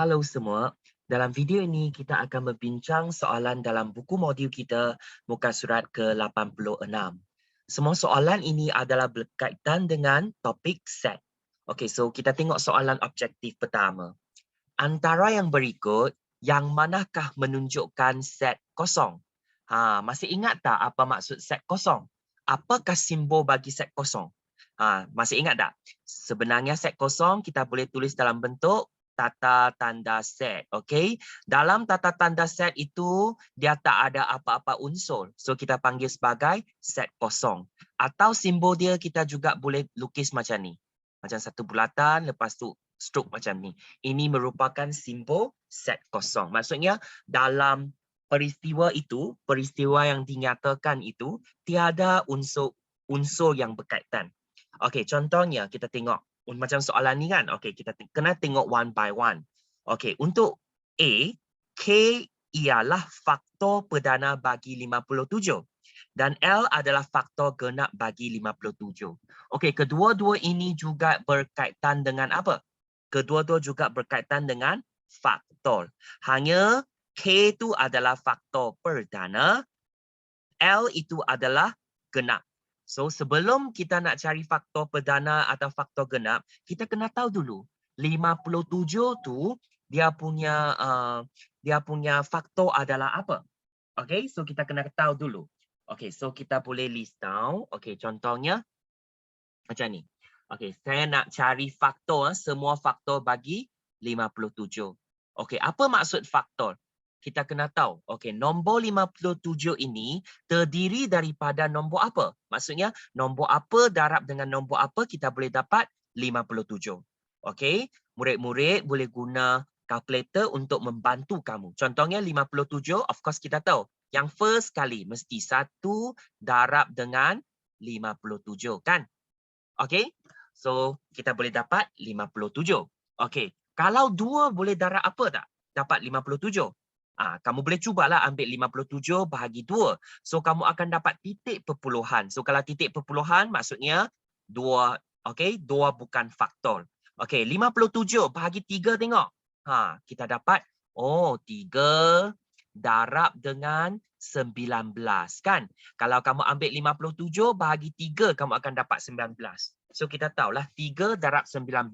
Halo semua, dalam video ini kita akan membincang soalan dalam buku modul kita muka surat ke-86. Semua soalan ini adalah berkaitan dengan topik set. Okey, so kita tengok soalan objektif pertama. Antara yang berikut, yang manakah menunjukkan set kosong? Masih ingat tak apa maksud set kosong? Apakah simbol bagi set kosong? Masih ingat tak? Sebenarnya set kosong kita boleh tulis dalam bentuk tata tanda set. Okey, dalam tata tanda set itu dia tak ada apa-apa unsur. So kita panggil sebagai set kosong. Atau simbol dia kita juga boleh lukis macam ni. Macam satu bulatan lepas tu strok macam ni. Ini merupakan simbol set kosong. Maksudnya dalam peristiwa itu, peristiwa yang dinyatakan itu tiada unsur yang berkaitan. Okey, contohnya kita tengok macam soalan ni kan. Okey, kita kena tengok one by one. Okey, untuk A, K ialah faktor perdana bagi 57 dan L adalah faktor genap bagi 57. Okey, kedua-dua ini juga berkaitan dengan apa? Kedua-dua juga berkaitan dengan faktor. Hanya K itu adalah faktor perdana, L itu adalah genap. So sebelum kita nak cari faktor perdana atau faktor genap, kita kena tahu dulu 57 tu dia punya faktor adalah apa. Okay, so kita kena tahu dulu. Okay, so kita boleh list down. Okay, contohnya macam ni. Okey, saya nak cari faktor, semua faktor bagi 57. Okey, apa maksud faktor? Kita kena tahu. Okey, nombor 57 ini terdiri daripada nombor apa? Maksudnya, nombor apa darab dengan nombor apa kita boleh dapat 57. Okey, murid-murid boleh guna kalkulator untuk membantu kamu. Contohnya 57, of course kita tahu. Yang first kali mesti 1 darab dengan 57, kan? Okey, so kita boleh dapat 57. Okey, kalau 2 boleh darab apa tak? Dapat 57. Kamu boleh cubalah ambil 57 bahagi 2. So kamu akan dapat titik perpuluhan. So kalau titik perpuluhan maksudnya 2. Okey, 2 bukan faktor. Okey, 57 bahagi 3 tengok. Kita dapat 3 darab dengan 19 kan? Kalau kamu ambil 57 bahagi 3 kamu akan dapat 19. So kita tahulah 3 darab 19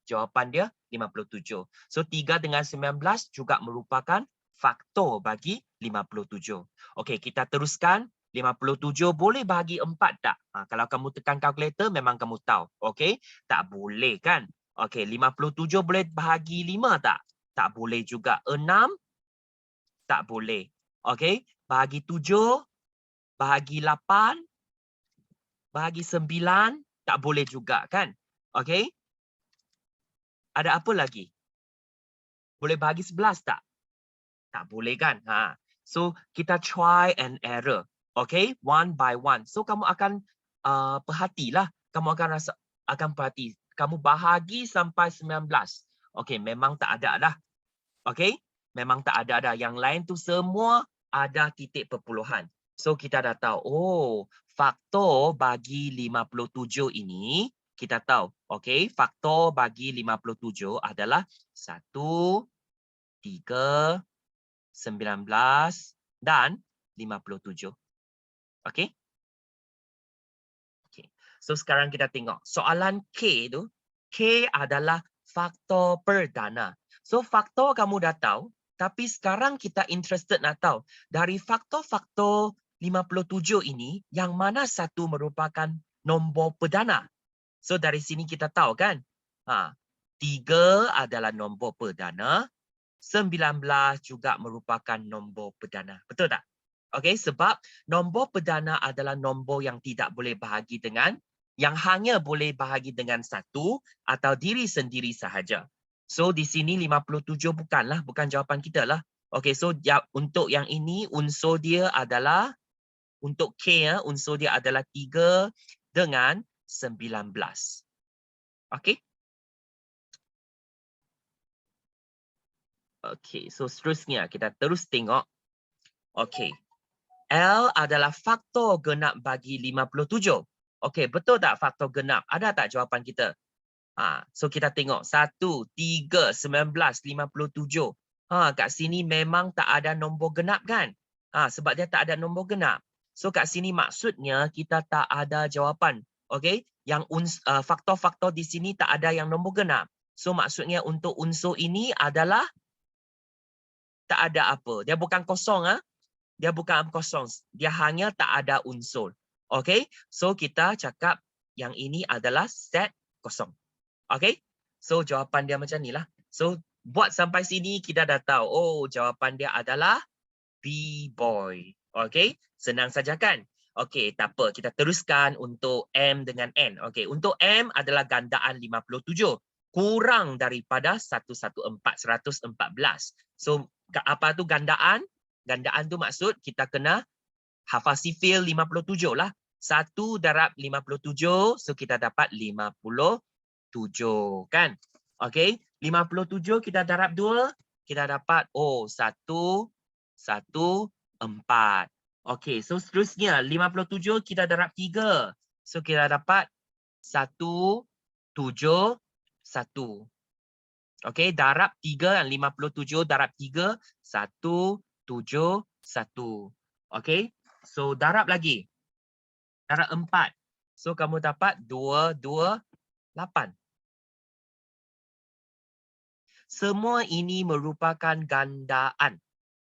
jawapan dia 57. So 3 dengan 19 juga merupakan faktor bagi 57. Okey, kita teruskan. 57 boleh bahagi 4 tak? Kalau kamu tekan kalkulator memang kamu tahu. Okey, tak boleh kan? Okey, 57 boleh bahagi 5 tak? Tak boleh juga. 6 tak boleh. Okey, bahagi 7, bahagi 8, bahagi 9, tak boleh juga kan? Okey? Ada apa lagi? Boleh bahagi 11 tak? Tak boleh kan? So, kita try and error. Okey? One by one. So, kamu akan perhatilah. Kamu akan perhati. Kamu bahagi sampai 19. Okey, memang tak ada dah. Okey? Memang tak ada dah. Yang lain tu semua ada titik perpuluhan. So, kita dah tahu, faktor bagi 57 ini, kita tahu, okey, faktor bagi 57 adalah 1, 3, 19 dan 57. Okey? Okey. So, sekarang kita tengok. Soalan K tu, K adalah faktor perdana. So, faktor kamu dah tahu, tapi sekarang kita interested nak tahu, dari faktor-faktor 57 ini, yang mana satu merupakan nombor perdana? So, dari sini kita tahu kan? 3 adalah nombor perdana, 19 juga merupakan nombor perdana. Betul tak? Okey, sebab nombor perdana adalah nombor yang tidak boleh bahagi dengan, yang hanya boleh bahagi dengan 1 atau diri sendiri sahaja. So, di sini 57 bukan jawapan kita lah. Okey, so untuk yang ini, unsur dia adalah, untuk K, unsur dia adalah 3 dengan 19. Okey? Okey, so seterusnya kita terus tengok. Okey. L adalah faktor genap bagi 57. Okey, betul tak faktor genap? Ada tak jawapan kita? So kita tengok 1, 3, 19, 57. Kat sini memang tak ada nombor genap kan? Sebab dia tak ada nombor genap. So kat sini maksudnya kita tak ada jawapan. Okay? Yang faktor-faktor di sini tak ada yang nombor genap. So maksudnya untuk unsur ini adalah tak ada apa. Dia bukan kosong. Dia bukan kosong. Dia hanya tak ada unsur. Okay? So kita cakap yang ini adalah set kosong. Okay? So jawapan dia macam ni lah. So buat sampai sini kita dah tahu. Oh, jawapan dia adalah B boy. Okay? Senang saja kan? Okay, tak apa. Kita teruskan untuk M dengan N. Okay, untuk M adalah gandaan 57. Kurang daripada 114, 114. So apa tu gandaan? Gandaan tu maksud kita kena hafal sifil 57 lah. 1 darab 57, so kita dapat 57 kan? Okey, 57 kita darab 2, kita dapat 114. Okey, so seterusnya 57 kita darab 3. So kita dapat 171. Okey, darab 3 dan 57 darab 3 171. Okey, so darab lagi. Darab 4. So kamu dapat 228. Semua ini merupakan gandaan.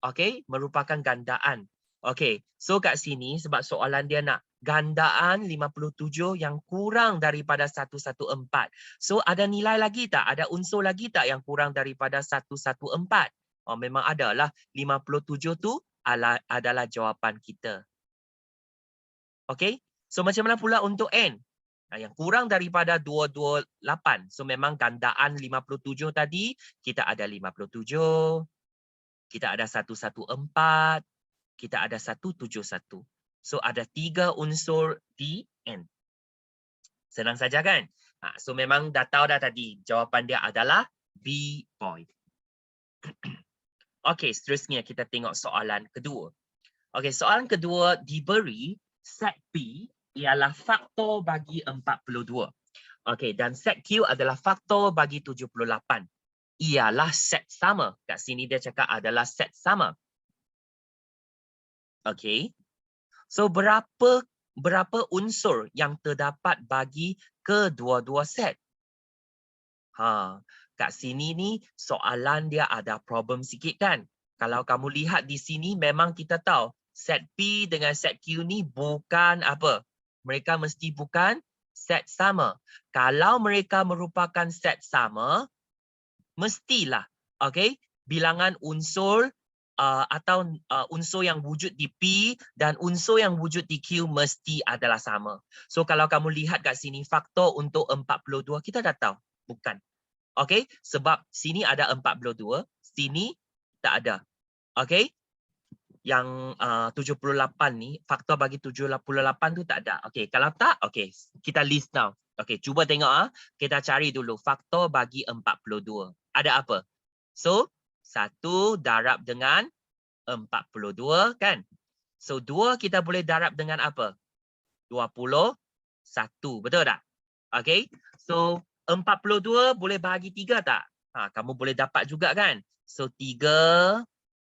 Okey, merupakan gandaan. Okey, so kat sini sebab soalan dia nak gandaan 57 yang kurang daripada 114. So ada nilai lagi tak? Ada unsur lagi tak yang kurang daripada 114? Memang ada lah. 57 tu adalah jawapan kita. Okey, so macam mana pula untuk N? Yang kurang daripada 228. So memang gandaan 57 tadi, kita ada 57, kita ada 114, kita ada 171. So ada 3 unsur di N. Senang saja kan? So memang dah tahu dah tadi, jawapan dia adalah B boy. Okey, seterusnya kita tengok soalan kedua. Okey, soalan kedua diberi set P ialah faktor bagi 42. Okey, dan set Q adalah faktor bagi 78. Ialah set sama. Kat sini dia cakap adalah set sama. Okey. So berapa unsur yang terdapat bagi kedua-dua set? Kat sini ni soalan dia ada problem sikit kan? Kalau kamu lihat di sini memang kita tahu set P dengan set Q ni bukan apa? Mereka mesti bukan set sama. Kalau mereka merupakan set sama, mestilah, okay, bilangan unsur atau unsur yang wujud di P dan unsur yang wujud di Q mesti adalah sama. So kalau kamu lihat kat sini faktor untuk 42 kita dah tahu, bukan. Okay, sebab sini ada 42, sini tak ada. Okay, yang 78 ni, faktor bagi 78 tu tak ada. Okay, kalau tak, okay, kita list now. Okay, cuba tengok. Kita cari dulu faktor bagi 42. Ada apa? So, 1 darab dengan 42 kan? So, 2 kita boleh darab dengan apa? 21. Betul tak? Okay, so 42 boleh bahagi 3 tak? Kamu boleh dapat juga kan? So, 3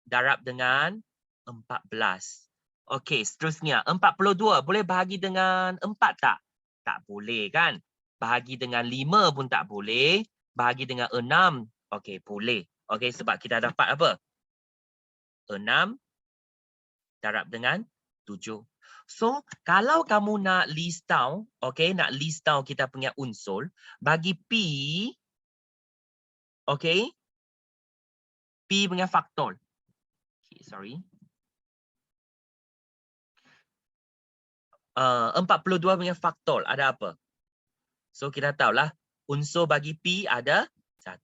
darab dengan 14. Okey, seterusnya 42 boleh bahagi dengan 4 tak? Tak boleh kan? Bahagi dengan 5 pun tak boleh. Bahagi dengan 6. Okey, boleh. Okey, sebab kita dapat apa? 6 darab dengan 7. So, kalau kamu nak list down, okey, nak list down kita punya unsur, bagi P, okey, P punya faktor. Okay, sorry. 42 punya faktor ada apa? So kita tahulah unsur bagi P ada 1,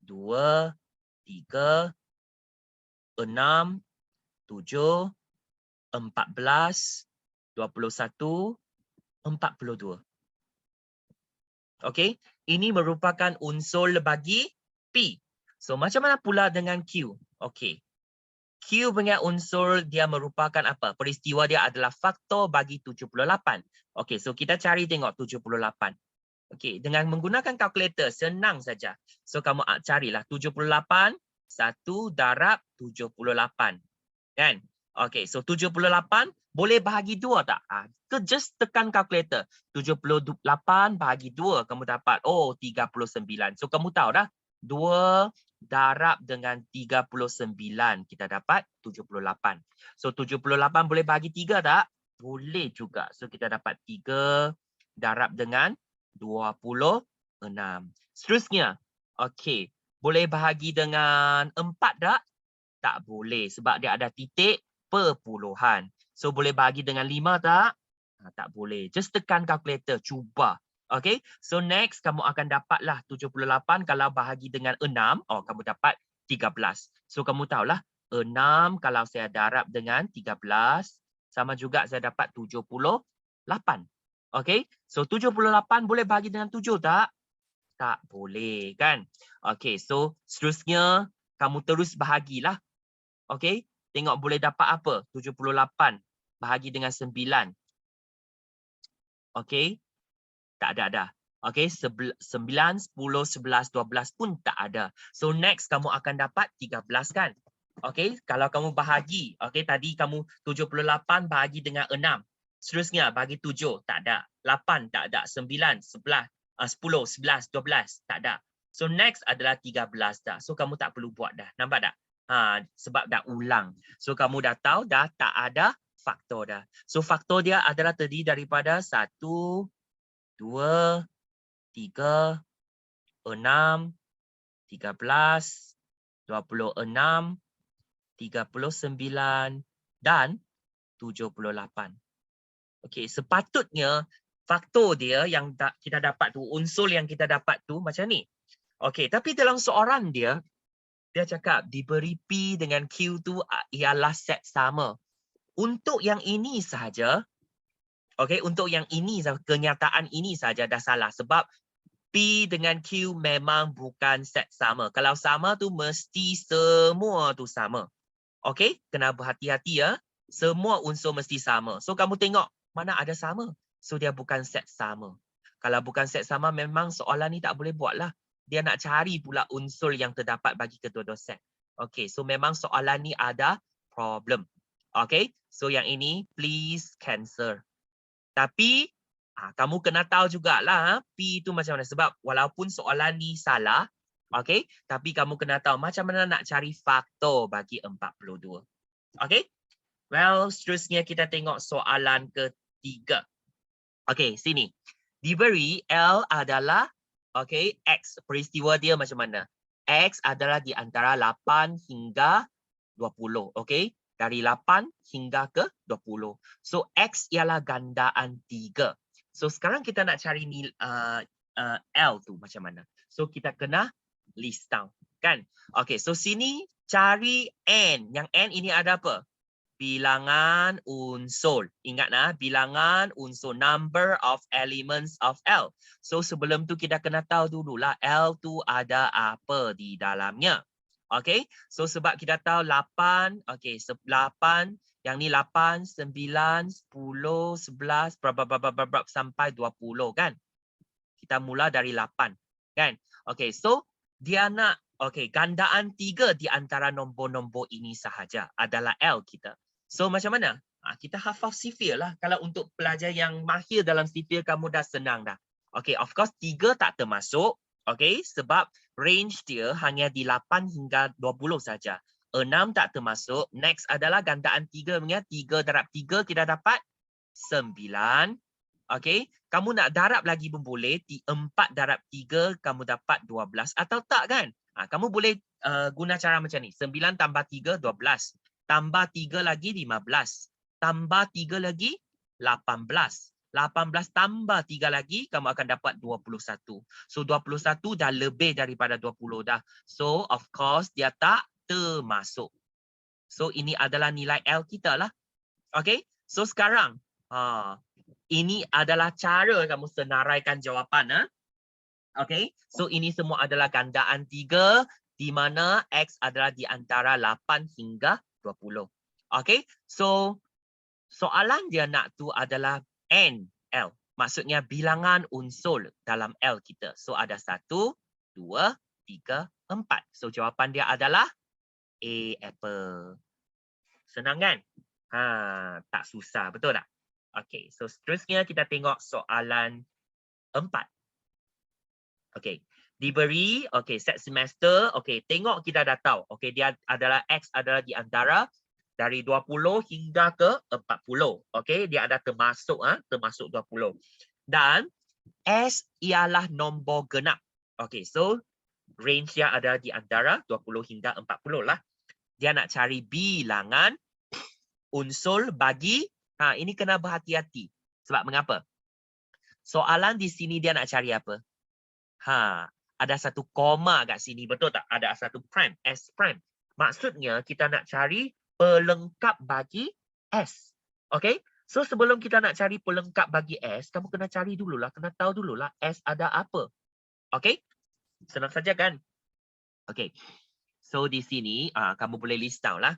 2, 3, 6, 7, 14, 21, 42. Okey, ini merupakan unsur bagi P. So macam mana pula dengan Q? Okey. Q punya unsur dia merupakan apa? Peristiwa dia adalah faktor bagi 78. Okey, so kita cari tengok 78. Okey, dengan menggunakan kalkulator senang saja. So kamu carilah 78 1 darab 78. Kan? Okey, so 78 boleh bahagi 2 tak? Just tekan kalkulator. 78 bahagi 2 kamu dapat 39. So kamu tahu dah 2 darab dengan 39 kita dapat 78. So 78 boleh bahagi 3 tak? Boleh juga. So kita dapat 3 darab dengan 26. Seterusnya, okey, boleh bahagi dengan 4 tak? Tak boleh sebab dia ada titik perpuluhan. So boleh bahagi dengan 5 tak? Tak boleh. Just tekan kalkulator, cuba. Okay, so next kamu akan dapatlah 78 kalau bahagi dengan 6, kamu dapat 13. So kamu tahulah 6 kalau saya darab dengan 13 sama juga saya dapat 78. Okay, so 78 boleh bahagi dengan 7 tak? Tak boleh kan? Okay, so seterusnya kamu terus bahagilah. Okay, tengok boleh dapat apa? 78 bahagi dengan 9. Okay, tak ada dah. Okay, 9, 10, 11, 12 pun tak ada. So next kamu akan dapat 13 kan? Okay, kalau kamu bahagi, okay, tadi kamu 78 bahagi dengan 6. Seterusnya bagi 7, tak ada. 8, tak ada. 9, 11, 10, 11, 12, tak ada. So next adalah 13 dah. So kamu tak perlu buat dah. Nampak tak? Sebab dah ulang. So kamu dah tahu dah tak ada faktor dah. So faktor dia adalah terdiri daripada 1, 2, 3, 6, 13, 26, 39 dan 78. Okey, sepatutnya faktor dia yang kita dapat tu, unsur yang kita dapat tu macam ni. Okey, tapi dalam soalan dia cakap diberi P dengan Q tu ialah set sama. Untuk yang ini sahaja, okey, untuk yang ini kenyataan ini saja dah salah sebab P dengan Q memang bukan set sama. Kalau sama tu mesti semua tu sama. Okey, kena berhati-hati ya. Semua unsur mesti sama. So kamu tengok mana ada sama. So dia bukan set sama. Kalau bukan set sama memang soalan ni tak boleh buat lah. Dia nak cari pula unsur yang terdapat bagi kedua-dua set. Okey, so memang soalan ni ada problem. Okey, so yang ini please cancel. Tapi kamu kena tahu jugalah P itu macam mana. Sebab walaupun soalan ni salah, okay, tapi kamu kena tahu macam mana nak cari faktor bagi 42. Okay, well, seterusnya kita tengok soalan ketiga. Okay, sini. Diberi L adalah, okay, X. Peristiwa dia macam mana? X adalah di antara 8 hingga 20. Okay, dari 8 hingga ke 20. So, X ialah gandaan 3. So, sekarang kita nak cari L tu macam mana. So, kita kena list down. Kan? Okay, so sini cari N. Yang N ini ada apa? Bilangan unsur. Ingat bilangan unsur. Number of elements of L. So, sebelum tu kita kena tahu dululah L tu ada apa di dalamnya. Okay, so sebab kita tahu 8, okay, 8, yang ni 8, 9, 10, 11, sampai 20 kan. Kita mula dari 8 kan. Okay, so dia nak, okay, gandaan 3 di antara nombor-nombor ini sahaja adalah L kita. So macam mana? Kita hafal sifir lah. Kalau untuk pelajar yang mahir dalam sifir, kamu dah senang dah. Okay, of course 3 tak termasuk. Okay, sebab range dia hanya di 8 hingga 20 saja. 6 tak termasuk. Next adalah gandaan 3. 3 darab 3 kita dapat 9. Okay, kamu nak darab lagi pun boleh. 4 darab 3 kamu dapat 12 atau tak kan? Kamu boleh guna cara macam ni. 9 tambah 3, 12. Tambah 3 lagi 15. Tambah 3 lagi 18. 18 tambah 3 lagi, kamu akan dapat 21. So, 21 dah lebih daripada 20 dah. So, of course, dia tak termasuk. So, ini adalah nilai L kita lah. Okay? So, sekarang, ini adalah cara kamu senaraikan jawapan. Okay? So, ini semua adalah gandaan 3, di mana X adalah di antara 8 hingga 20. Okay? So, soalan dia nak tu adalah N, L. Maksudnya bilangan unsur dalam L kita. So ada 1, 2, 3, 4. So jawapan dia adalah A, apple. Senang kan? Tak susah, betul tak? Okey, so seterusnya kita tengok soalan 4. Okey, diberi set semester. Okey, tengok kita dah tahu. Okey, dia adalah X adalah di antara dari 20 hingga ke 40. Okey, dia ada termasuk 20. Dan S ialah nombor genap. Okey, so range dia ada di antara 20 hingga 40 lah. Dia nak cari bilangan unsur bagi ini kena berhati-hati. Sebab mengapa? Soalan di sini dia nak cari apa? Ada satu koma kat sini, betul tak? Ada satu prime, S prime. Maksudnya kita nak cari pelengkap bagi S. Okey? So sebelum kita nak cari pelengkap bagi S, kamu kena cari dululah, kena tahu dululah S ada apa. Okey? Senang saja kan? Okey. So di sini kamu boleh list down lah.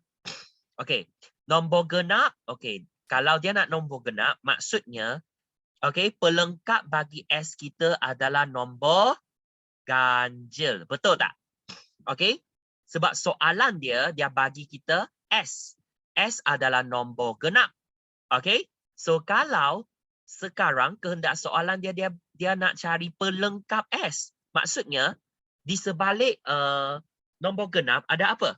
Okey. Nombor genap, okey. Kalau dia nak nombor genap, maksudnya okey, pelengkap bagi S kita adalah nombor ganjil. Betul tak? Okey? Sebab soalan dia bagi kita S. S adalah nombor genap. Okey? So kalau sekarang kehendak soalan dia nak cari pelengkap S. Maksudnya di sebalik nombor genap ada apa?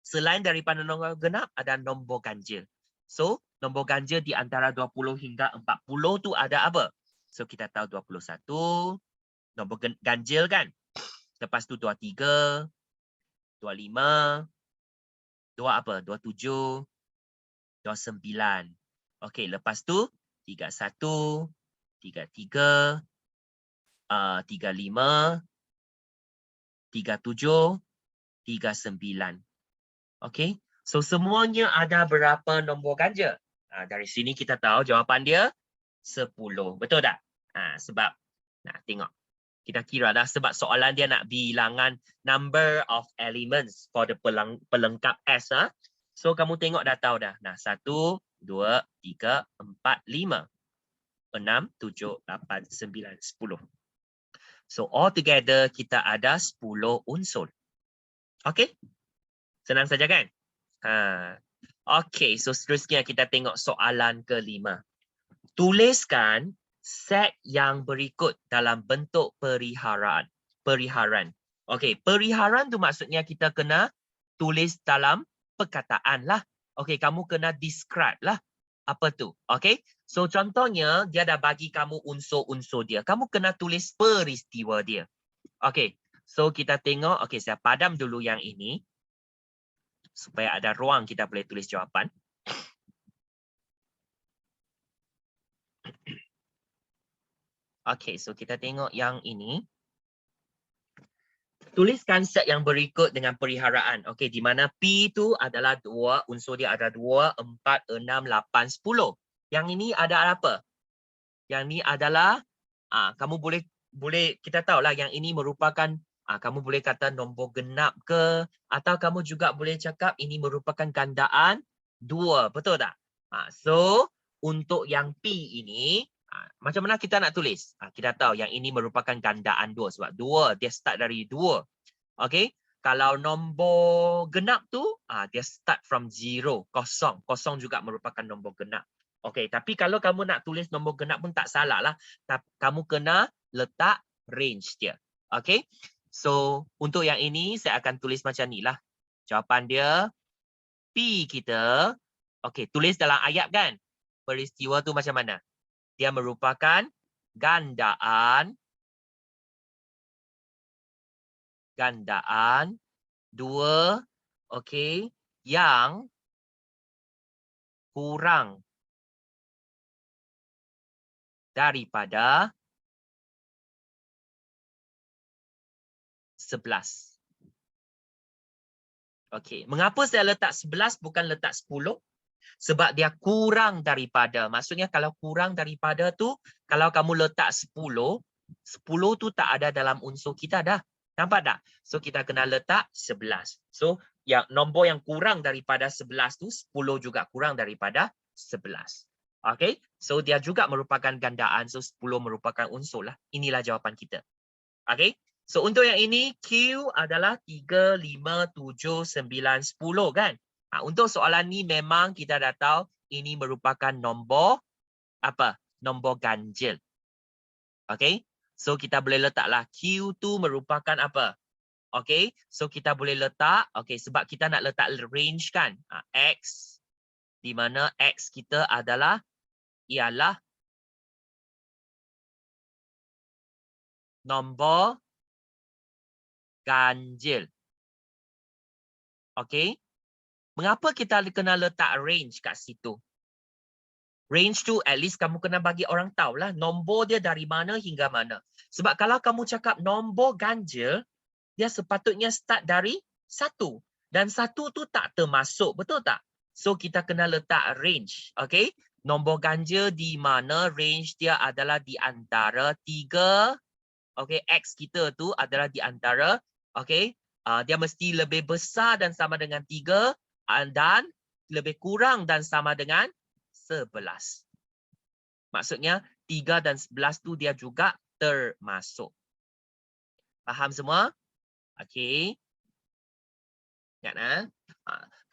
Selain daripada nombor genap ada nombor ganjil. So nombor ganjil di antara 20 hingga 40 tu ada apa? So kita tahu 21 nombor ganjil kan? Lepas tu 23, 25, 27, 29. Okey, lepas tu 31, 33, 35, 37, 39. Okey. So semuanya ada berapa nombor ganjil? Dari sini kita tahu jawapan dia 10. Betul tak? Sebab tengok. Kita kira dah sebab soalan dia nak bilangan number of elements for the pelengkap S. So kamu tengok dah tahu dah. 1, 2, 3, 4, 5, 6, 7, 8, 9, 10. So all together kita ada 10 unsur. Okey? Senang saja kan? Okey, so seterusnya kita tengok soalan ke-5. Tuliskan set yang berikut dalam bentuk periharaan. Okey, periharaan tu maksudnya kita kena tulis dalam perkataan lah. Okey, kamu kena describe lah. Apa tu? Okey, so contohnya dia dah bagi kamu unsur-unsur dia. Kamu kena tulis peristiwa dia. Okey, so kita tengok. Okey, saya padam dulu yang ini. Supaya ada ruang kita boleh tulis jawapan. Okey, so kita tengok yang ini. Tuliskan set yang berikut dengan periharaan. Okey, di mana P itu adalah 2, unsur dia ada 2, 4, 6, 8, 10. Yang ini ada apa? Yang ini adalah kamu boleh kita tahulah yang ini merupakan kamu boleh kata nombor genap ke, atau kamu juga boleh cakap ini merupakan gandaan 2, betul tak? So untuk yang P ini macam mana kita nak tulis? Kita tahu yang ini merupakan gandaan 2 sebab 2 dia start dari 2. Okey, kalau nombor genap tu dia start from 0, kosong. Kosong juga merupakan nombor genap. Okey, tapi kalau kamu nak tulis nombor genap pun tak salah lah. Kamu kena letak range dia. Okey. So, untuk yang ini saya akan tulis macam ni lah. Jawapan dia P kita. Okey, tulis dalam ayat kan? Peristiwa tu macam mana? Dia merupakan gandaan 2, okey, yang kurang daripada 11. Okey, mengapa saya letak 11 bukan letak 10? Sebab dia kurang daripada. Maksudnya kalau kurang daripada tu, kalau kamu letak 10, 10 tu tak ada dalam unsur kita dah. Nampak tak? So kita kena letak 11. So yang nombor yang kurang daripada 11 tu, 10 juga kurang daripada 11. Okey? So dia juga merupakan gandaan. So 10 merupakan unsur lah. Inilah jawapan kita. Okay. So untuk yang ini Q adalah 3, 5, 7, 9, 10 kan. Untuk soalan ni memang kita dah tahu ini merupakan nombor apa? Nombor ganjil. Okay. So kita boleh letaklah Q tu merupakan apa? Okay. So kita boleh letak. Okay. Sebab kita nak letak range kan. X. Di mana X kita adalah ialah nombor ganjil. Okey. Mengapa kita kena letak range kat situ? Range tu at least kamu kena bagi orang tahulah nombor dia dari mana hingga mana. Sebab kalau kamu cakap nombor ganjil, dia sepatutnya start dari 1. Dan 1 tu tak termasuk, betul tak? So kita kena letak range. Okey. Nombor ganjil di mana range dia adalah di antara 3. Okey, X kita tu adalah di antara, okey, dia mesti lebih besar dan sama dengan 3 dan lebih kurang dan sama dengan 11. Maksudnya 3 dan 11 tu dia juga termasuk. Faham semua? Okey. Ingat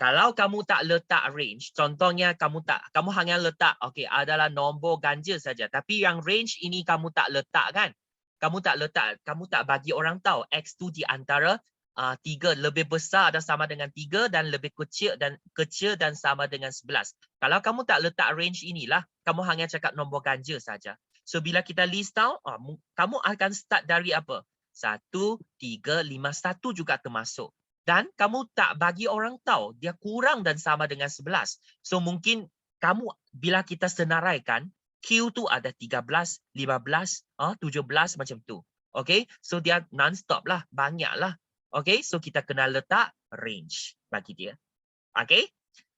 kalau kamu tak letak range, contohnya kamu hanya letak okey adalah nombor ganjil saja, tapi yang range ini kamu tak letak kan? Kamu tak bagi orang tahu X tu di antara 3 lebih besar dan sama dengan 3 dan lebih kecil dan sama dengan 11. Kalau kamu tak letak range inilah, kamu hanya cakap nombor ganjil saja. So bila kita list down, kamu akan start dari apa? 1, 3, 5, 1 juga termasuk. Dan kamu tak bagi orang tahu dia kurang dan sama dengan 11. So mungkin kamu bila kita senaraikan Q tu ada 13, 15, 17 macam tu. Okay, so dia non-stop lah, banyak lah. Okay, so kita kena letak range bagi dia. Okay,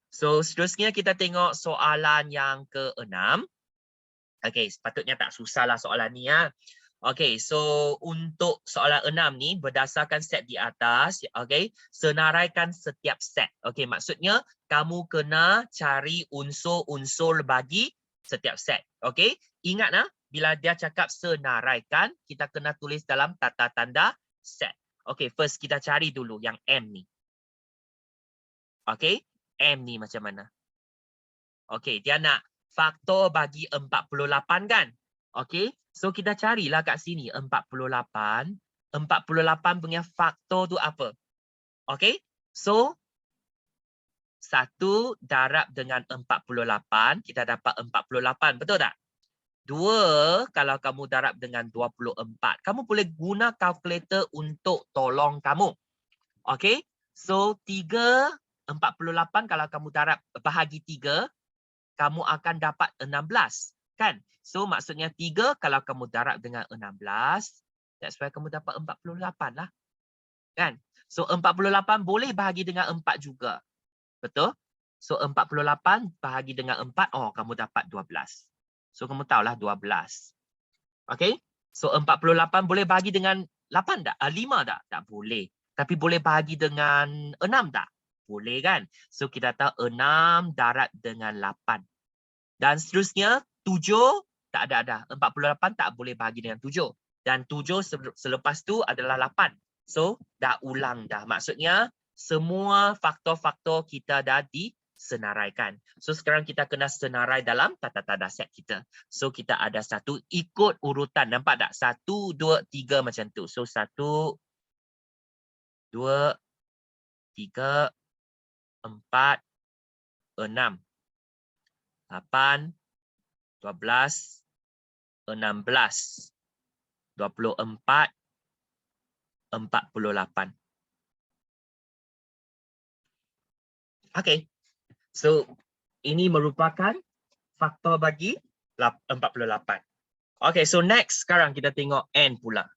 so seterusnya kita tengok soalan yang ke-6. Okay, sepatutnya tak susah lah soalan ni ya. Okay, so untuk soalan 6 ni berdasarkan set di atas, okay, senaraikan setiap set. Okay, maksudnya kamu kena cari unsur-unsur bagi setiap set. Okay, ingat bila dia cakap senaraikan, kita kena tulis dalam tata tanda set. Okay, first kita cari dulu yang M ni. Okay, M ni macam mana? Okay, dia nak faktor bagi 48 kan? Okay, so kita carilah kat sini 48. 48 punya faktor tu apa? Okay, so 1 darab dengan 48, kita dapat 48, betul tak? 2, kalau kamu darab dengan 24, kamu boleh guna kalkulator untuk tolong kamu. Okay, so 3, 48 kalau kamu darab bahagi 3, kamu akan dapat 16. Kan? So maksudnya 3 kalau kamu darab dengan 16, that's why kamu dapat 48 lah. Kan? So 48 boleh bahagi dengan 4 juga. Betul? So 48 bahagi dengan 4, kamu dapat 12. So kamu tahulah 12. Okay? So 48 boleh bahagi dengan 8 tak? 5 tak? Tak boleh. Tapi boleh bahagi dengan 6 tak? Boleh kan? So kita tahu 6 darab dengan 8. Dan seterusnya 7 tak ada. 48 tak boleh bahagi dengan 7. Dan 7 selepas tu adalah 8. So dah ulang dah. Maksudnya semua faktor-faktor kita dah disenaraikan. So sekarang kita kena senarai dalam tata tanda set kita. So kita ada 1 ikut urutan. Nampak tak? 1, 2, 3 macam tu. So 1, 2, 3, 4, 6. 8, 12, 16, 24, 48. Okay. So, ini merupakan faktor bagi 48. Okay, so next sekarang kita tengok N pula.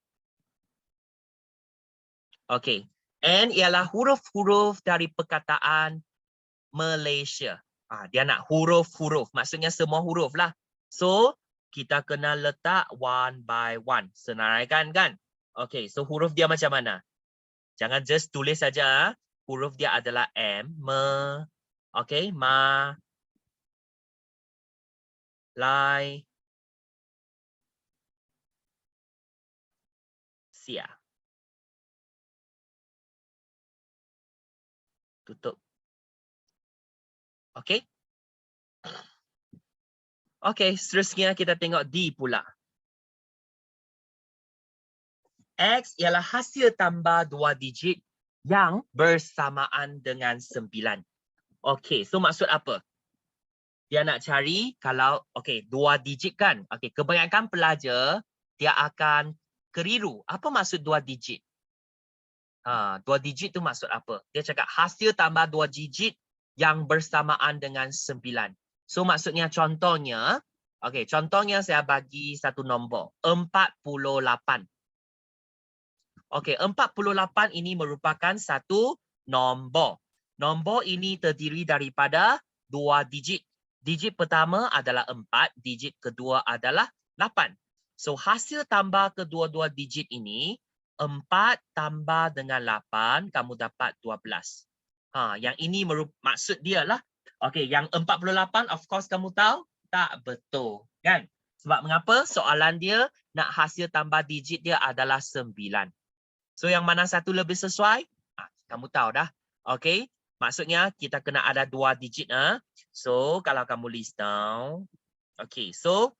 Okay. N ialah huruf-huruf dari perkataan Malaysia. Dia nak huruf-huruf. Maksudnya semua huruf lah. So, kita kena letak one by one. Senaraikan kan? Okay, so huruf dia macam mana? Jangan just tulis saja. Huruf dia adalah M, me, okay, ma, Sia. Tutup. Okey. Okey, seterusnya kita tengok D pula. X ialah hasil tambah 2 digit yang bersamaan dengan 9. Okey, so maksud apa? Dia nak cari kalau, okey, 2 digit kan? Okey, kebanyakan pelajar, dia akan keliru. Apa maksud 2 digit? 2 digit tu maksud apa? Dia cakap hasil tambah 2 digit yang bersamaan dengan 9. So maksudnya contohnya, okey, contohnya saya bagi satu nombor, 48. Okey, 48 ini merupakan satu nombor. Nombor ini terdiri daripada 2 digit. Digit pertama adalah 4, digit kedua adalah 8. So hasil tambah kedua-dua digit ini, 4 tambah dengan 8, kamu dapat 12. Yang ini maksud dia lah. Okey, yang 48 of course kamu tahu tak betul, kan? Sebab mengapa? Soalan dia nak hasil tambah digit dia adalah 9. So yang mana satu lebih sesuai? Kamu tahu dah. Okey. Maksudnya kita kena ada 2 digit. So kalau kamu list down. Okey. So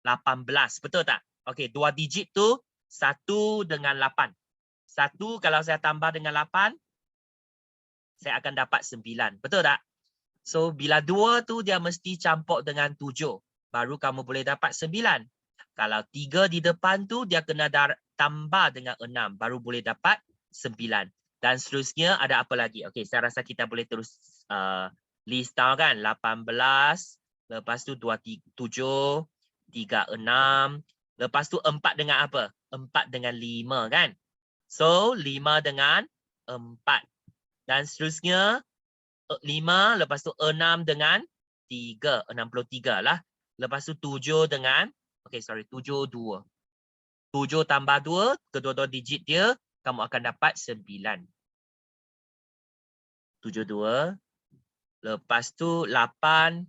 18. Betul tak? Okey. 2 digit tu 1 dengan 8. 1 kalau saya tambah dengan 8. Saya akan dapat 9. Betul tak? So bila 2 tu dia mesti campur dengan 7. Baru kamu boleh dapat 9. Kalau 3 di depan tu dia kena tambah dengan 6 baru boleh dapat 9. Dan seterusnya ada apa lagi? Okey, saya rasa kita boleh terus list down kan. 18, lepas tu 7, 3, 6. Lepas tu 4 dengan apa? 4 dengan 5 kan? So 5 dengan 4. Dan seterusnya 5, lepas tu 6 dengan 3, 63 lah. Lepas tu 7 dengan, 7, 2. 7 tambah 2, kedua-dua digit dia, kamu akan dapat 9. 7, 2. Lepas tu 8,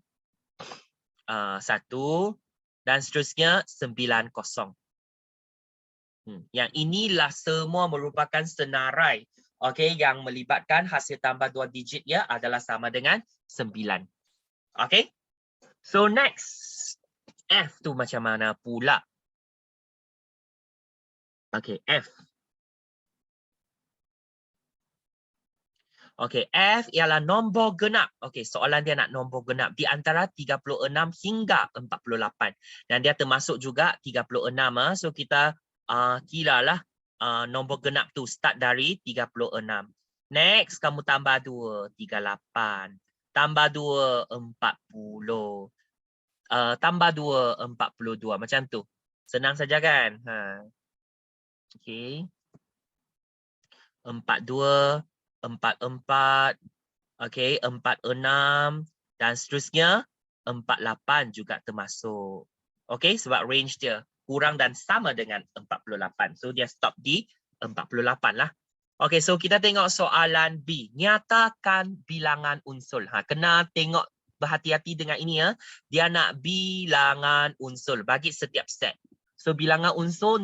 1. Dan seterusnya 9, 0. Yang inilah semua merupakan senarai. Okey, yang melibatkan hasil tambah 2 digit ya adalah sama dengan 9. Okey. So next, F tu macam mana pula? Okey, F. Okey, F ialah nombor genap. Okey, soalan dia nak nombor genap di antara 36 hingga 48. Dan dia termasuk juga 36. So kita kiralah nombor genap tu start dari 36. Next, kamu tambah 2, 38. Tambah 2, 40. Tambah 2, 42. Macam tu. Senang saja kan? Okey. 42, 44, okey, 46 dan seterusnya 48 juga termasuk. Okey, sebab range dia kurang dan sama dengan 48. So dia stop di 48 lah. Okey, so kita tengok soalan B. Nyatakan bilangan unsur. Kena tengok berhati-hati dengan ini ya. Dia nak bilangan unsur bagi setiap set. So bilangan unsur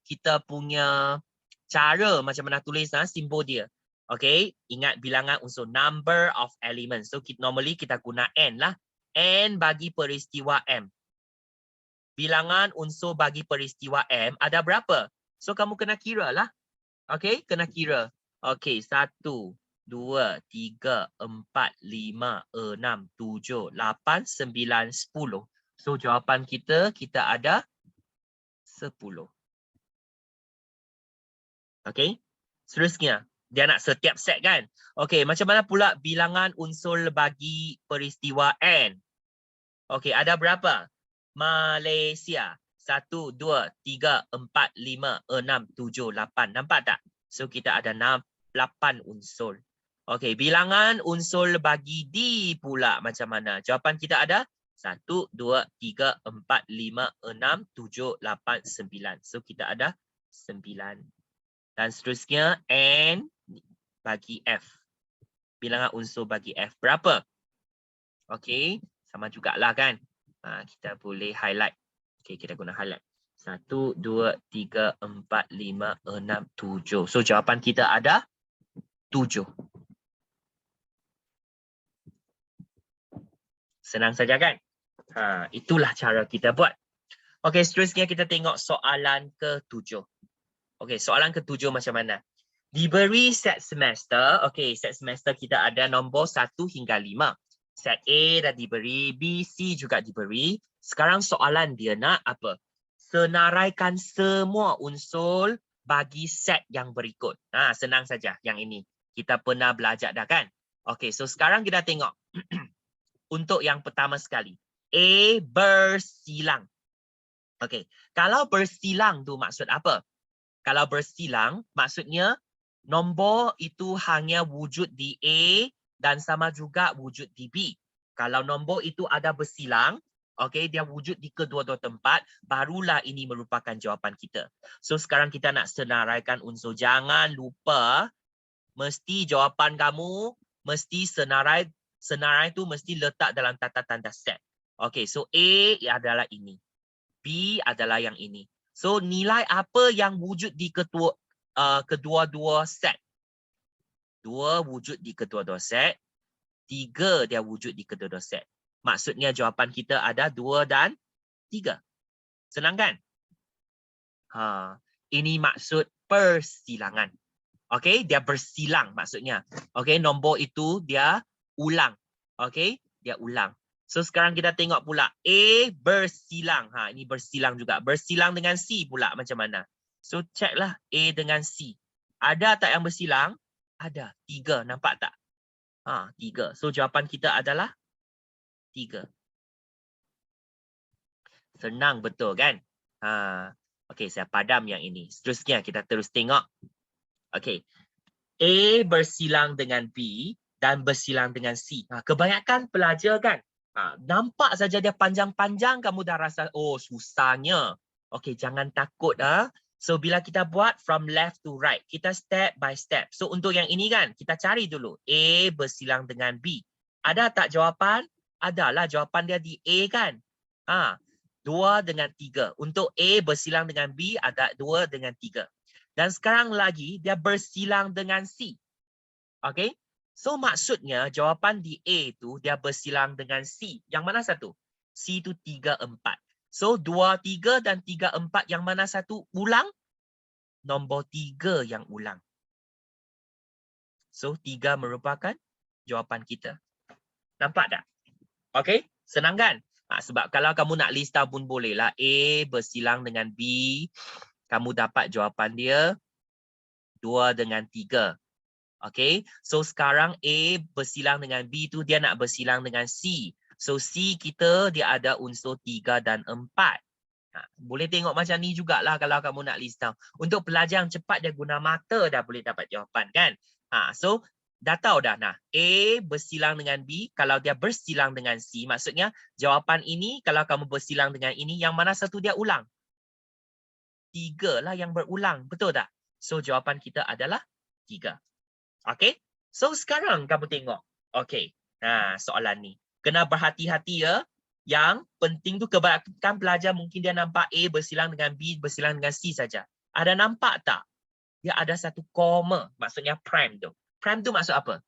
kita punya cara macam mana tulis simbol dia. Okey, ingat bilangan unsur number of elements. So normally kita guna n lah. N bagi peristiwa M. Bilangan unsur bagi peristiwa M ada berapa? So kamu kena kira lah. Okey, kena kira. Okey, 1, 2, 3, 4, 5, 6, 7, 8, 9, 10. So jawapan kita ada 10. Okey. Seterusnya, dia nak setiap set kan? Okey, macam mana pula bilangan unsur bagi peristiwa N? Okey, ada berapa? Malaysia. 1, 2, 3, 4, 5, 6, 7, 8. Nampak tak? So kita ada 8 unsur. Okey, bilangan unsur bagi D pula macam mana? Jawapan kita ada 1, 2, 3, 4, 5, 6, 7, 8, 9. So kita ada 9. Dan seterusnya N bagi F. Bilangan unsur bagi F berapa? Okey, sama jugalah kan? Kita boleh highlight. Okey, kita guna highlight. 1, 2, 3, 4, 5, 6, 7. So jawapan kita ada 7. Senang saja kan? Itulah cara kita buat. Okey, seterusnya kita tengok soalan ke-7. Okey, soalan ke-7 macam mana? Diberi set semester. Okey, set semester kita ada nombor 1 hingga 5. Set A dah diberi, B, C juga diberi. Sekarang soalan dia nak apa? Senaraikan semua unsur bagi set yang berikut. Senang saja yang ini. Kita pernah belajar dah kan? Okey, so sekarang kita tengok. Untuk yang pertama sekali. A bersilang. Okey, kalau bersilang tu maksud apa? Kalau bersilang, maksudnya nombor itu hanya wujud di A dan sama juga wujud di B. Kalau nombor itu ada bersilang, okey, dia wujud di kedua-dua tempat, barulah ini merupakan jawapan kita. So sekarang kita nak senaraikan unsur. Jangan lupa, mesti jawapan kamu, mesti senarai tu mesti letak dalam tata tanda set. Okey, so A adalah ini. B adalah yang ini. So nilai apa yang wujud di kedua-dua set? 2 wujud di kedua-dua set. 3 dia wujud di kedua-dua set. Maksudnya jawapan kita ada 2 dan 3. Senang kan? Ini maksud persilangan. Okey, dia bersilang maksudnya. Okey, nombor itu dia ulang. Okey, dia ulang. So sekarang kita tengok pula A bersilang. Ini bersilang juga. Bersilang dengan C pula macam mana? So checklah A dengan C. Ada tak yang bersilang? Ada. 3. Nampak tak? 3. So jawapan kita adalah 3. Senang betul kan? Okey, saya padam yang ini. Seterusnya kita terus tengok. Okey. A bersilang dengan B dan bersilang dengan C. Kebanyakan pelajar kan? Nampak saja dia panjang-panjang, kamu dah rasa, oh susahnya. Okey, jangan takut. So, bila kita buat from left to right, kita step by step. So, untuk yang ini kan, kita cari dulu. A bersilang dengan B. Ada tak jawapan? Adalah, jawapan dia di A kan? 2 dengan 3. Untuk A bersilang dengan B, ada 2 dengan 3. Dan sekarang lagi, dia bersilang dengan C. Okey? So maksudnya jawapan di A tu dia bersilang dengan C. Yang mana satu? C tu 3, 4. So 2, 3 dan 3, 4 yang mana satu ulang? Nombor 3 yang ulang. So 3 merupakan jawapan kita. Nampak tak? Okey? Senang kan? Sebab kalau kamu nak list down pun bolehlah. A bersilang dengan B. Kamu dapat jawapan dia 2 dengan 3. Okay, so sekarang A bersilang dengan B tu dia nak bersilang dengan C. So C kita dia ada unsur 3 dan 4. Boleh tengok macam ni jugalah kalau kamu nak list down. Untuk pelajar yang cepat dia guna mata dah boleh dapat jawapan kan. So dah tahu dah. A bersilang dengan B, kalau dia bersilang dengan C, maksudnya jawapan ini kalau kamu bersilang dengan ini, yang mana satu dia ulang? 3 lah yang berulang, betul tak? So jawapan kita adalah 3. Okey, so sekarang kamu tengok. Okey, soalan ni. Kena berhati-hati ya. Yang penting tu kebanyakan pelajar mungkin dia nampak A bersilang dengan B, bersilang dengan C saja. Ada nampak tak? Dia ada satu koma, maksudnya prime tu. Prime tu maksud apa?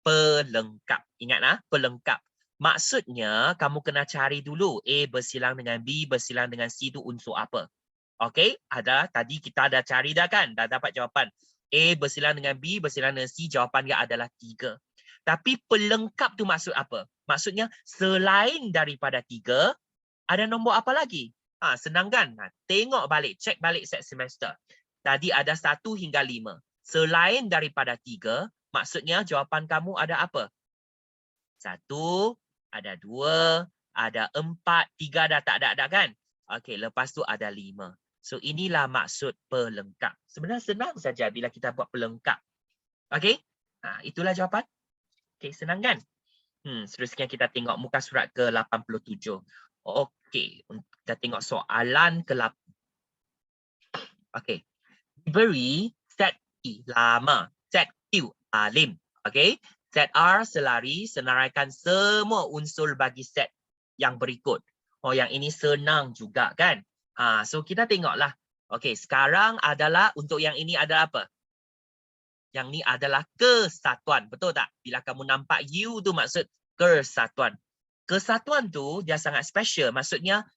Pelengkap. Ingat pelengkap. Maksudnya kamu kena cari dulu A bersilang dengan B, bersilang dengan C tu unsur apa. Okey, tadi kita dah cari dah kan? Dah dapat jawapan. A bersilang dengan B, bersilang dengan C, jawapan dia adalah 3. Tapi pelengkap tu maksud apa? Maksudnya selain daripada 3, ada nombor apa lagi? Senang kan? Tengok balik, cek balik set semester. Tadi ada 1 hingga 5. Selain daripada 3, maksudnya jawapan kamu ada apa? 1, ada 2, ada 4, 3 dah tak ada kan? Okey, lepas tu ada 5. So inilah maksud pelengkap. Sebenarnya senang saja bila kita buat pelengkap. Okey? Itulah jawapan. Okey, senang kan? Seterusnya kita tengok muka surat ke-87. Okey, kita tengok soalan ke-8. Okey. Diberi set E lama, set Q alim. Okey? Set R selari, senaraikan semua unsur bagi set yang berikut. Oh, yang ini senang juga kan? So kita tengoklah. Okey, sekarang adalah untuk yang ini adalah apa? Yang ni adalah kesatuan. Betul tak? Bila kamu nampak U tu maksud kesatuan. Kesatuan tu dia sangat special. Maksudnya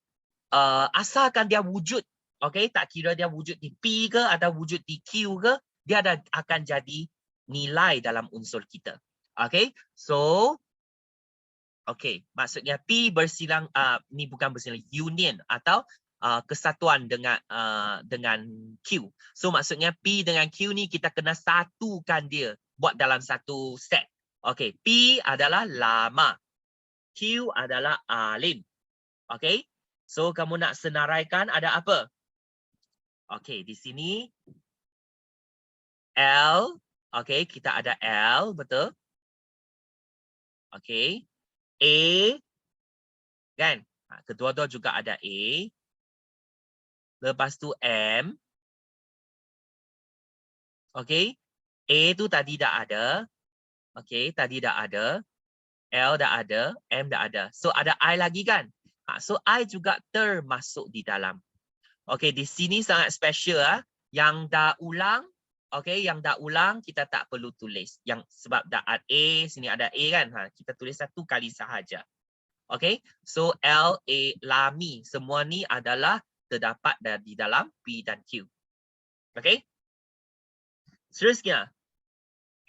asalkan dia wujud, okey, tak kira dia wujud di P ke atau wujud di Q ke, dia akan jadi nilai dalam unsur kita. Okey, so okey, maksudnya P bersilang, ni bukan bersilang, union atau kesatuan dengan Q. So maksudnya P dengan Q ni kita kena satukan dia buat dalam satu set. Okey, P adalah lama, Q adalah alim. Okey, so kamu nak senaraikan ada apa? Okey, di sini L, okey, kita ada L, betul? Okey, A, kan? Kedua-dua juga ada A. Lepas tu M. Okey, A tu tadi dah ada. Okey, tadi dah ada. L dah ada, M dah ada. So ada I lagi kan? So I juga termasuk di dalam. Okey, di sini sangat special yang dah ulang. Okey, yang dah ulang kita tak perlu tulis. Yang sebab dah ada A, sini ada A kan? Kita tulis satu kali sahaja. Okey, so L, A, lami. Semua ni adalah terdapat di dalam P dan Q. Okey. Seterusnya, P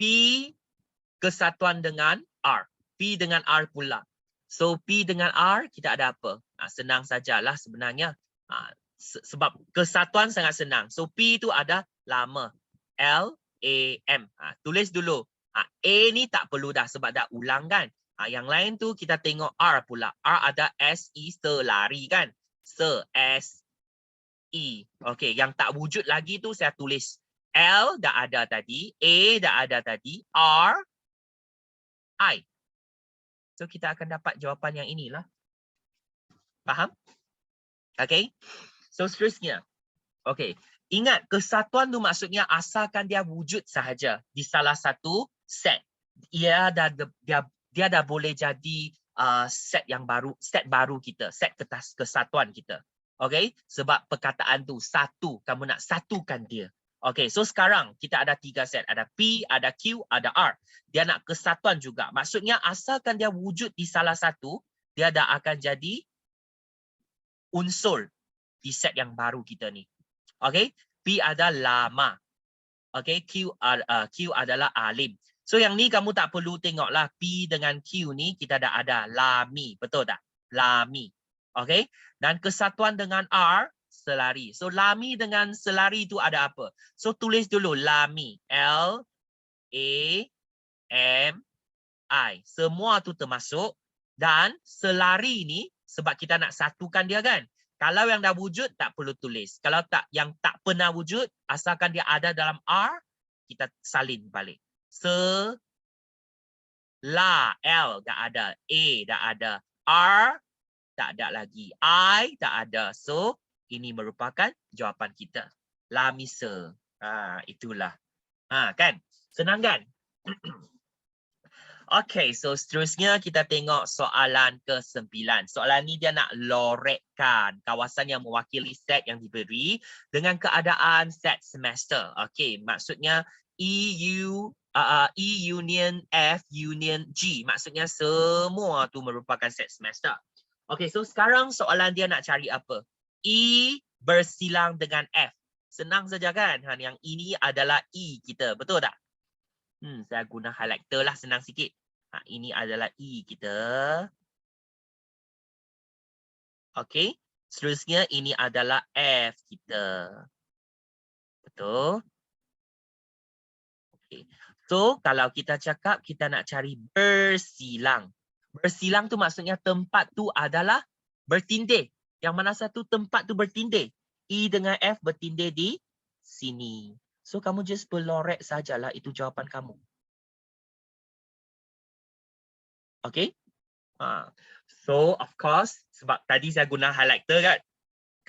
kesatuan dengan R. P dengan R pula. So P dengan R kita ada apa? Senang sajalah sebenarnya. Sebab kesatuan sangat senang. So P tu ada lama. L, A, M. Tulis dulu. A ni tak perlu dah sebab dah ulang kan. Yang lain tu kita tengok R pula. R ada S, E, selari kan. S, E. Okey, yang tak wujud lagi tu saya tulis. L dah ada tadi. A dah ada tadi. R, I. So kita akan dapat jawapan yang inilah. Faham? Okey. So seterusnya. Okey. Ingat kesatuan tu maksudnya asalkan dia wujud sahaja di salah satu set. Dia dah boleh jadi set yang baru, set baru kita, set kesatuan kita. Okey? Sebab perkataan tu satu, kamu nak satukan dia. Okey, so sekarang kita ada 3 set. Ada P, ada Q, ada R. Dia nak kesatuan juga. Maksudnya asalkan dia wujud di salah satu, dia dah akan jadi unsur di set yang baru kita ni. Okey, P adalah lama. Okey, Q adalah alim. So yang ni kamu tak perlu tengoklah. P dengan Q ni kita dah ada lami. Betul tak? Lami. Okey, dan kesatuan dengan R, selari. So lami dengan selari itu ada apa? So tulis dulu lami. L, A, M, I. Semua tu termasuk. Dan selari ni sebab kita nak satukan dia kan. Kalau yang dah wujud tak perlu tulis. Kalau tak yang tak pernah wujud asalkan dia ada dalam R kita salin balik. La, L dah ada, A dah ada, R tak ada lagi, I tak ada. So ini merupakan jawapan kita. La mise. Itulah. Kan? Senang kan? Okey, so seterusnya kita tengok soalan ke-9. Soalan ni dia nak lorekkan kawasan yang mewakili set yang diberi dengan keadaan set semester. Okey, maksudnya E union F union G. Maksudnya semua tu merupakan set semester. Okey, so sekarang soalan dia nak cari apa? E bersilang dengan F. Senang saja kan? Yang ini adalah E kita. Betul tak? Saya guna highlighter lah, senang sikit. Ini adalah E kita. Okey. Seterusnya ini adalah F kita. Betul? Okey. So, kalau kita cakap kita nak cari bersilang. Bersilang tu maksudnya tempat tu adalah bertindih. Yang mana satu tempat tu bertindih? E dengan F bertindih di sini. So, kamu just berlorek sajalah, itu jawapan kamu. Okay. So, of course, sebab tadi saya guna highlighter kan.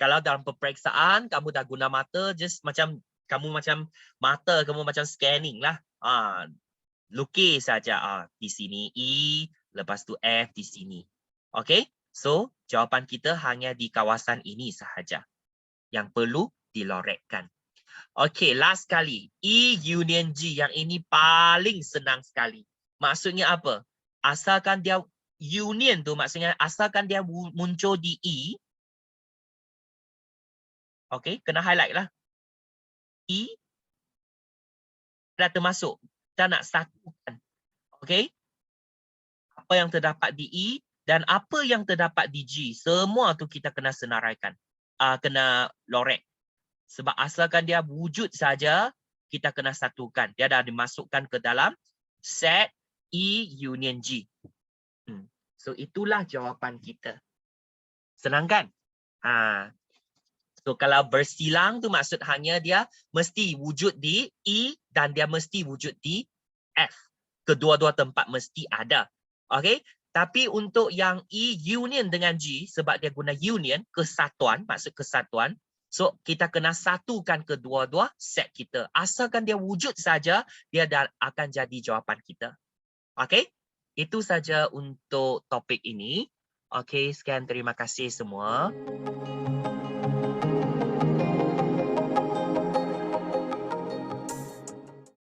Kalau dalam peperiksaan, kamu dah guna mata, just macam, kamu macam mata, kamu macam scanning lah. Lukis saja. Di sini E, lepas tu F di sini. Okay. So, jawapan kita hanya di kawasan ini sahaja yang perlu dilorekkan. Okey, last kali. E union G. Yang ini paling senang sekali. Maksudnya apa? Asalkan dia union tu, maksudnya asalkan dia muncul di E. Okey, kena highlight lah. E dah termasuk. Kita nak satukan. Okey? Apa yang terdapat di E dan apa yang terdapat di G. Semua tu kita kena senaraikan. Kena lorek. Sebab asalkan dia wujud saja, kita kena satukan. Dia dah dimasukkan ke dalam set E union G. So itulah jawapan kita. Senang kan? So kalau bersilang tu maksud hanya dia mesti wujud di E dan dia mesti wujud di F. Kedua-dua tempat mesti ada. Okey? Tapi untuk yang E union dengan G, sebab dia guna union, kesatuan, maksud kesatuan, so kita kena satukan kedua-dua set kita. Asalkan dia wujud saja, dia akan jadi jawapan kita. Okey? Itu saja untuk topik ini. Okey, sekian terima kasih semua.